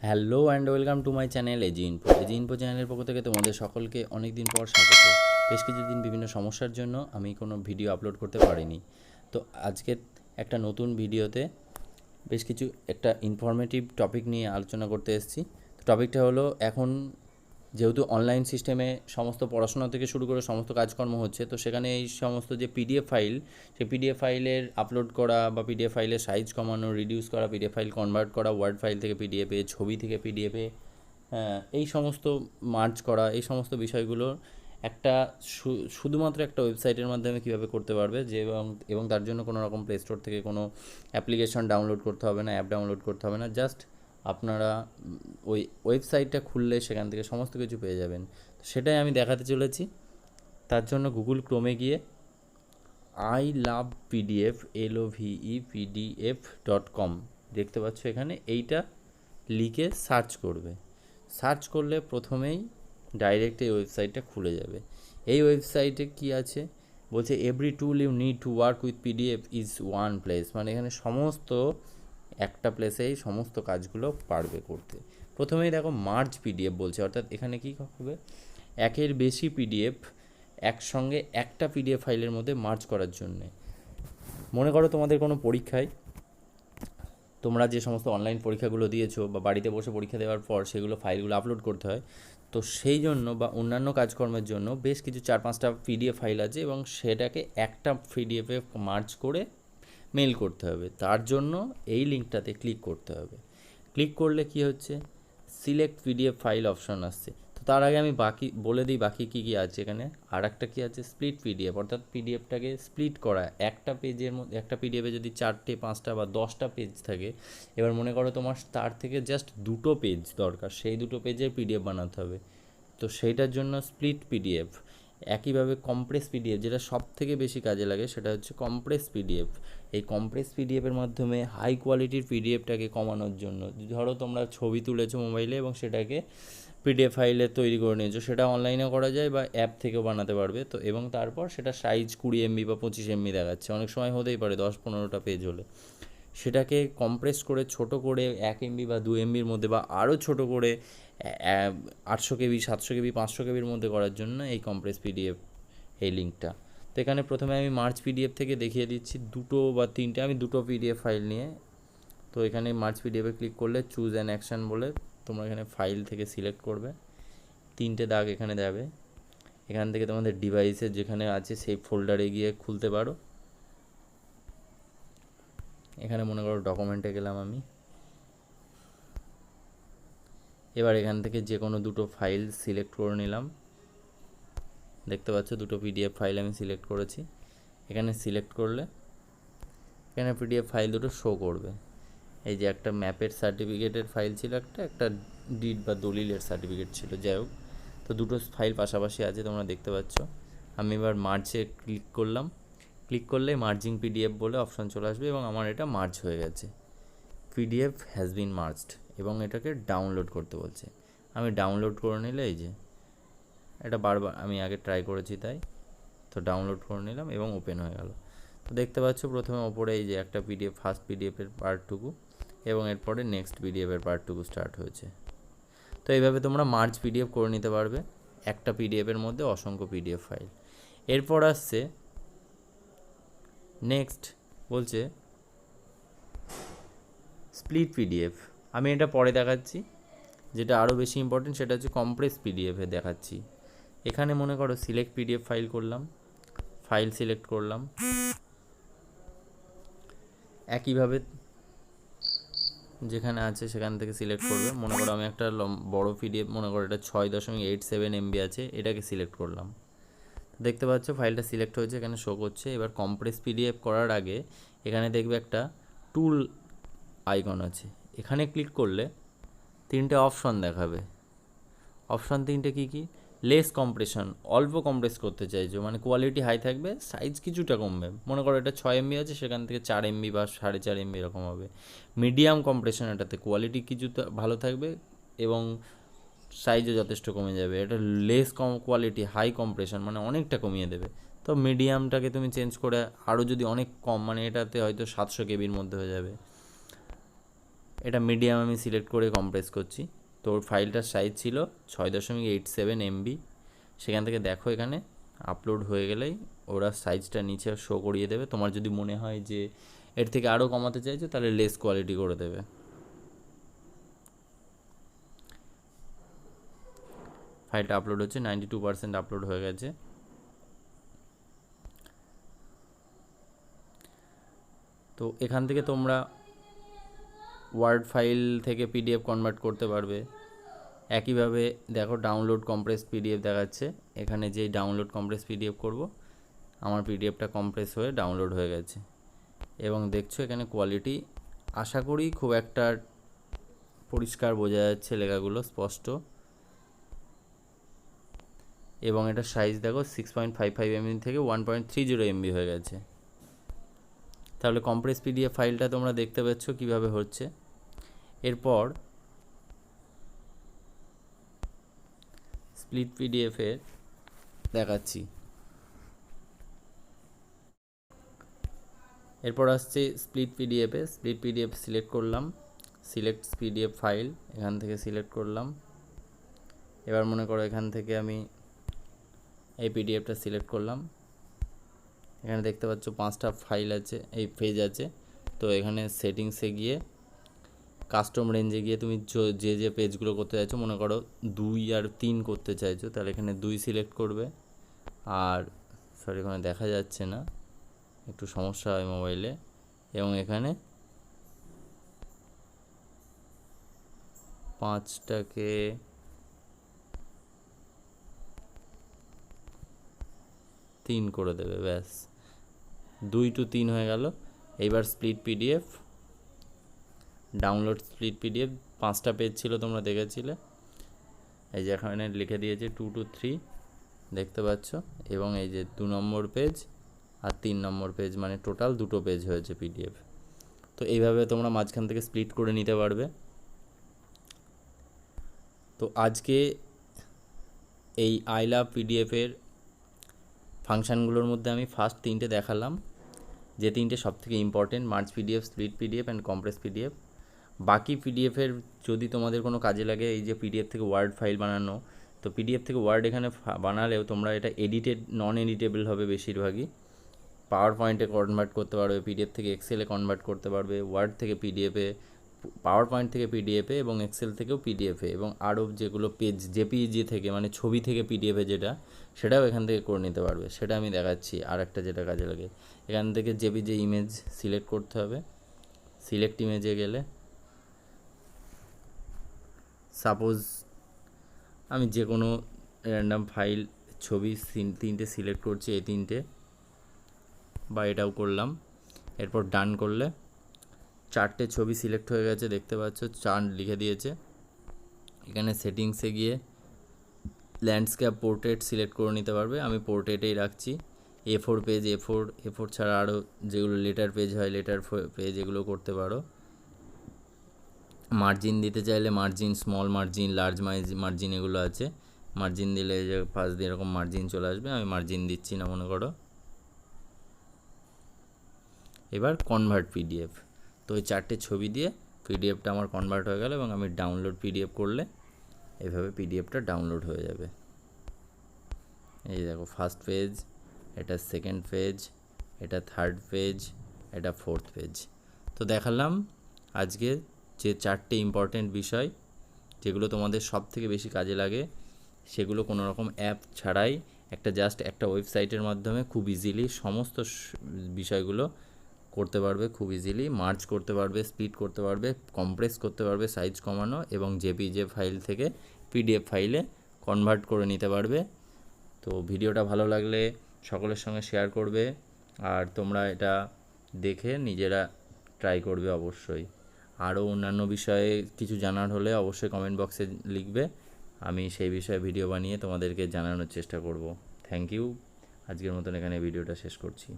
Hello and welcome to my channel AG info চ্যানেলের পক্ষ থেকে তোমাদের সকলকে অনেক দিন পর স্বাগত। বেশ কিছুদিন বিভিন্ন সমস্যার জন্য আমি কোনো ভিডিও আপলোড করতে পারিনি। তো আজকের একটা নতুন ভিডিওতে বেশ কিছু একটা ইনফরমেটিভ টপিক নিয়ে আলোচনা করতে এসেছি। তো টপিকটা হলো, এখন যেহেতু অনলাইন সিস্টেমে সমস্ত পড়াশোনা থেকে শুরু করে সমস্ত কাজকর্ম হচ্ছে, তো সেখানে এই সমস্ত যে পিডিএফ ফাইল, সেই পিডিএফ ফাইলের আপলোড করা বা পিডিএফ ফাইলের সাইজ কমানো, রিডিউস করা, পিডিএফ ফাইল কনভার্ট করা, ওয়ার্ড ফাইল থেকে পিডিএফে, ছবি থেকে পিডিএফে, এই সমস্ত মার্জ করা, এই সমস্ত বিষয়গুলোর একটা শুধুমাত্র একটা ওয়েবসাইটের মাধ্যমে কীভাবে করতে পারবে, যে এবং তার জন্য কোনো রকম প্লে স্টোর থেকে কোনো অ্যাপ্লিকেশন ডাউনলোড করতে হবে না, অ্যাপ ডাউনলোড করতে হবে না। জাস্ট আপনারা ওই ওয়েবসাইটটা খুললে সেখান থেকে সমস্ত কিছু পেয়ে যাবেন। তো সেটাই আমি দেখাতে চলেছি। তার জন্য গুগল ক্রোমে গিয়ে ilovepdf.com দেখতে পাচ্ছ, এখানে এইটা লিখে সার্চ করবে। সার্চ করলে প্রথমেই ডাইরেক্ট এই ওয়েবসাইটটা খুলে যাবে। এই ওয়েবসাইটে কি আছে বলছে, every tool you need to work with PDF is one place, মানে এখানে সমস্ত একটা প্লেসেই সমস্ত কাজগুলো পারবে করতে। প্রথমেই দেখো মার্জ পিডিএফ বলছে, অর্থাৎ এখানে কী হবে, একের বেশি পিডিএফ একসঙ্গে একটা পিডিএফ ফাইলের মধ্যে মার্জ করার জন্যে। মনে করো তোমাদের কোনো পরীক্ষায়, তোমরা যে সমস্ত অনলাইন পরীক্ষাগুলো দিয়েছো বা বাড়িতে বসে পরীক্ষা দেওয়ার পর সেগুলো ফাইলগুলো আপলোড করতে হয়, তো সেই জন্য বা অন্যান্য কাজকর্মের জন্য বেশ কিছু 4-5টা পিডিএফ ফাইল আছে এবং সেটাকে একটা পিডিএফে মার্জ করে মেল করতে হবে। তার জন্য এই লিঙ্কটাতে ক্লিক করতে হবে। ক্লিক করলে কি হচ্ছে, সিলেক্ট পিডিএফ ফাইল অপশন আসছে। তো তার আগে আমি বাকি বলে দিই বাকি কী কী আছে এখানে। আর একটা কী আছে, স্প্লিট পিডিএফ, অর্থাৎ পিডিএফটাকে স্প্লিট করা। একটা পেজের মধ্যে, একটা পিডিএফে যদি 4টে 5টা বা 10টা পেজ থাকে, এবার মনে করো তোমার তার থেকে জাস্ট 2টো পেজ দরকার, সেই 2টো পেজের পিডিএফ বানাতে হবে। তো সেইটার জন্য স্প্লিট পিডিএফ। একইভাবে কম্প্রেস পিডিএফ, যেটা সব থেকে বেশি কাজে লাগে, সেটা হচ্ছে কম্প্রেস পিডিএফ। এই কম্প্রেস পিডিএফের মাধ্যমে হাই কোয়ালিটির পিডিএফটাকে কমানোর জন্য, ধরো তোমরা ছবি তুলেছো মোবাইলে এবং সেটাকে পিডিএফ ফাইলে তৈরি করে নিয়েছো, সেটা অনলাইনেও করা যায় বা অ্যাপ থেকেও বানাতে পারবে। তো এবং তারপর সেটা সাইজ 20 MB বা 25 MB দেখাচ্ছে, অনেক সময় হতেই পারে 10-15টা পেজ হলে। সেটাকে কম্প্রেস করে ছোট করে 1 MB বা 2 MBর মধ্যে বা আরও ছোট করে 800 KB, 700 KB, 500 KBর মধ্যে করার জন্য এই কম্প্রেস পিডিএফ, এই লিঙ্কটা। তো এখানে প্রথমে আমি মার্জ পিডিএফ থেকে দেখিয়ে দিচ্ছি 2টো বা 3টে, আমি 2টো পিডিএফ ফাইল নিয়ে। তো এখানে মার্জ পিডিএফে ক্লিক করলে চুজ অ্যান অ্যাকশান বলে তোমরা এখানে ফাইল থেকে সিলেক্ট করবে, 3টে দাগ এখানে যাবে। এখান থেকে তোমাদের ডিভাইসে যেখানে আছে সেই ফোল্ডারে গিয়ে খুলতে পারো। এখানে মনে করো ডকুমেন্টে গেলাম আমি। এবার এখান থেকে যে কোনো 2টো ফাইল সিলেক্ট করে নিলাম। দেখতে পাচ্ছ 2টো পিডিএফ ফাইল আমি সিলেক্ট করেছি। এখানে সিলেক্ট করলে এখানে পিডিএফ ফাইল 2টো শো করবে। এই যে একটা ম্যাপের সার্টিফিকেটের ফাইল ছিল, একটা ডিড বা দলিলের সার্টিফিকেট ছিল, যাই হোক। তো 2টো ফাইল পাশাপাশি আছে, তোমরা দেখতে পাচ্ছ। আমি এবার মার্জে ক্লিক করলাম। ক্লিক করলে মার্জিং পিডিএফ বলে অপশান চলে আসবে এবং আমার এটা মার্জ হয়ে গেছে। পিডিএফ হ্যাজ বিন মার্জড, এবং এটাকে ডাউনলোড করতে বলছে। আমি ডাউনলোড করে নিলে, এই যে এটা বারবার আমি আগে ট্রাই করেছি তাই, তো ডাউনলোড করে নিলাম এবং ওপেন হয়ে গেল। তো দেখতে পাচ্ছ প্রথমে ওপরে এই যে একটা পিডিএফ, ফার্স্ট পিডিএফের পার্টটুকু, এবং এরপরে নেক্সট পিডিএফের পার্টটুকু স্টার্ট হয়েছে। তো এইভাবে তোমরা মার্জ পিডিএফ করে নিতে পারবে একটা পিডিএফের মধ্যে অসংখ্য পিডিএফ ফাইল। এরপর আসছে নেক্সট, বলছে স্প্লিট পিডিএফ। আমি এটা পরে দেখাচ্ছি। যেটা আরও বেশি ইম্পর্টেন্ট সেটা হচ্ছে কম্প্রেস পিডিএফে দেখাচ্ছি। এখানে মনে করো সিলেক্ট পিডিএফ ফাইল করলাম, ফাইল সিলেক্ট করলাম। একইভাবে যেখানে আছে সেখান থেকে সিলেক্ট করবে। মনে করো আমি একটা বড় পিডিএফ, মনে করো এটা 6.87 MB আছে, এটাকে সিলেক্ট করলাম। দেখতে পাচ্ছ ফাইলটা সিলেক্ট হয়েছে, এখানে শো করছে। এবার কম্প্রেস পিডিএফ করার আগে এখানে দেখবে একটা টুল আইকন আছে, এখানে ক্লিক করলে 3টে অপশন দেখাবে। অপশন 3টে কী কী, লেস কম্প্রেশন, অল্প কম্প্রেস করতে চাইছো, মানে কোয়ালিটি হাই থাকবে, সাইজ কিছুটা কমবে। মনে করো এটা 6 MB আছে, সেখান থেকে 4 MB বা 4.5 MB এরকম হবে। মিডিয়াম কম্প্রেশন, এটাতে কোয়ালিটি কিছুটা ভালো থাকবে এবং সাইজও যথেষ্ট কমে যাবে। এটা লেস কোয়ালিটি হাই কম্প্রেশন, মানে অনেকটা কমিয়ে দেবে। তো মিডিয়ামটাকে তুমি চেঞ্জ করে আরও যদি অনেক কম, মানে এটাতে হয়তো 700 KBর মধ্যে হয়ে যাবে। এটা মিডিয়াম আমি সিলেক্ট করে কম্প্রেস করছি। তো ওর ফাইলটার সাইজ ছিল 6.87 MB। সেখান থেকে দেখো এখানে আপলোড হয়ে গেলেই ওরা সাইজটা নিচে শো করিয়ে দেবে। তোমার যদি মনে হয় যে এর থেকে আরও কমাতে চাইছো তাহলে লেস কোয়ালিটি করে দেবে। ফাইলটা আপলোড হচ্ছে, 92% আপলোড হয়ে গেছে। তো এখান থেকে তোমরা ওয়ার্ড ফাইল থেকে পিডিএফ কনভার্ট করতে পারবে। একইভাবে দেখো ডাউনলোড কম্প্রেস পিডিএফ দেখাচ্ছে, এখানে যেই ডাউনলোড কম্প্রেস পিডিএফ করব আমার পিডিএফটা কম্প্রেস হয়ে ডাউনলোড হয়ে গেছে। এবং দেখছো এখানে কোয়ালিটি আশা করি খুব একটা পরিষ্কার বোঝা যাচ্ছে, লেখাগুলো স্পষ্ট। এবং এটা সাইজ দেখো 6.55 MB থেকে 1.30 MB হয়ে গেছে। তাহলে কম্প্রেস পিডিএফ ফাইলটা তোমরা দেখতে পাচ্ছ কীভাবে হচ্ছে। এরপর স্প্লিট পিডিএফে দেখাচ্ছি। এরপর আসছে স্প্লিট পিডিএফে। স্প্লিট পিডিএফ সিলেক্ট করলাম, সিলেক্ট পিডিএফ ফাইল, এখান থেকে সিলেক্ট করলাম। এবার মনে করো এখান থেকে আমি এই পিডিএফটা সিলেক্ট করলাম। এখানে দেখতে পাচ্ছ 5টা ফাইল আছে, এই পেজ আছে। তো এখানে সেটিংসে গিয়ে কাস্টম রেঞ্জে গিয়ে তুমি যে যে পেজগুলো করতে চাইছো, মনে করো 2 আর 3 করতে চাইছো, তাহলে এখানে 2 সিলেক্ট করবে। আর সরি এখানে দেখা যাচ্ছে না, একটু সমস্যা হয় মোবাইলে। এবং এখানে 5টাকে 3 করে দেবে, ব্যাস 2 to 3 হয়ে গেল। এইবার split PDF, download split PDF, 5টা পেজ ছিল তোমরা দেখেছিলে। এই যে এখানে লিখে দিয়েছে 2 to 3 দেখতে পাচ্ছ। এবং এই যে 2 নম্বর পেজ আর 3 নম্বর পেজ, মানে টোটাল 2টো পেজ হয়েছে পিডিএফ। তো এইভাবে তোমরা মাঝখান থেকে স্প্লিট করে নিতে পারবে। তো আজকে এই আই লাভ পিডিএফের ফাংশানগুলোর মধ্যে আমি ফার্স্ট 3টে দেখালাম, যে 3টে সবথেকে important: merge PDF, split PDF and compress PDF. বাকি পিডিএফের যদি তোমাদের কোনো কাজে লাগে, এই যে পিডিএফ থেকে ওয়ার্ড ফাইল বানানো, তো পিডিএফ থেকে ওয়ার্ড এখানে বানালেও তোমরা এটা নন এডিটেবল হবে বেশিরভাগই। পাওয়ার পয়েন্টে কনভার্ট করতে পারবে, পিডিএফ থেকে এক্সেলে কনভার্ট করতে পারবে, ওয়ার্ড থেকে পিডিএফে, পাওয়ার পয়েন্ট থেকে পিডিএফে এবং এক্সেল থেকেও পিডিএফে, এবং আরও যেগুলো পেজ জেপিইজি থেকে মানে ছবি থেকে পিডিএফে যেটা, সেটাও এখান থেকে করে নিতে পারবে। সেটা আমি দেখাচ্ছি। আর একটা যেটা কাজে লাগে, এখান থেকে জেপিজি ইমেজ সিলেক্ট করতে হবে। সিলেক্ট ইমেজে গেলে সাপোজ আমি যে কোনো র্যান্ডাম ফাইল ছবি 3টে সিলেক্ট করছি, এই 3টে, বা এটাও করলাম। এরপর ডান করলে 4টে ছবি সিলেক্ট হয়ে গেছে, দেখতে পাচ্ছ 4 লিখে দিয়েছে। এখানে সেটিংসে গিয়ে ল্যান্ডস্কেপ পোর্ট্রেট সিলেক্ট করে নিতে পারবে। আমি পোর্ট্রেটেই রাখছি। A4 পেজ, A4 ছাড়া আরও যেগুলো লেটার পেজ হয়, লেটার পেজ, এগুলো করতে পারো। মার্জিন দিতে চাইলে margin, small margin, large margin এগুলো আছে। মার্জিন দিলে যে ফার্স্ট দিয়ে এরকম মার্জিন চলে আসবে, আমি মার্জিন দিচ্ছি না মনে করো। এবার কনভার্ট পিডিএফ, তো ওই 4টে ছবি দিয়ে পিডিএফটা আমার কনভার্ট হয়ে গেল। এবং আমি ডাউনলোড পিডিএফ করলে এইভাবে পিডিএফটা ডাউনলোড হয়ে যাবে। এই দেখো ফার্স্ট পেজ, এটা সেকেন্ড পেজ, এটা থার্ড পেজ, এটা ফোর্থ পেজ। তো দেখালাম আজকে যে 4টে ইম্পর্টেন্ট বিষয়, যেগুলো তোমাদের সব থেকে বেশি কাজে লাগে, সেগুলো কোনো রকম অ্যাপ ছাড়াই জাস্ট একটা ওয়েবসাইটের মাধ্যমে খুব ইজিলি সমস্ত বিষয়গুলো করতে পারবে। খুব ইজিলি মার্জ করতে পারবে, স্প্লিট করতে পারবে, কম্প্রেস করতে পারবে, সাইজ কমানো, এবং জেপিজে ফাইল থেকে পিডিএফ ফাইলে কনভার্ট করে নিতে পারবে। তো ভিডিওটা ভালো লাগলে সকলের সঙ্গে শেয়ার করবে, আর তোমরা এটা দেখে নিজেরা ট্রাই করবে অবশ্যই। আরও অন্যান্য বিষয়ে কিছু জানার হলে অবশ্যই কমেন্ট বক্সে লিখবে, আমি সেই বিষয়ে ভিডিও বানিয়ে তোমাদেরকে জানানোর চেষ্টা করব। Thank you. আজকের মতন এখানে ভিডিওটা শেষ করছি।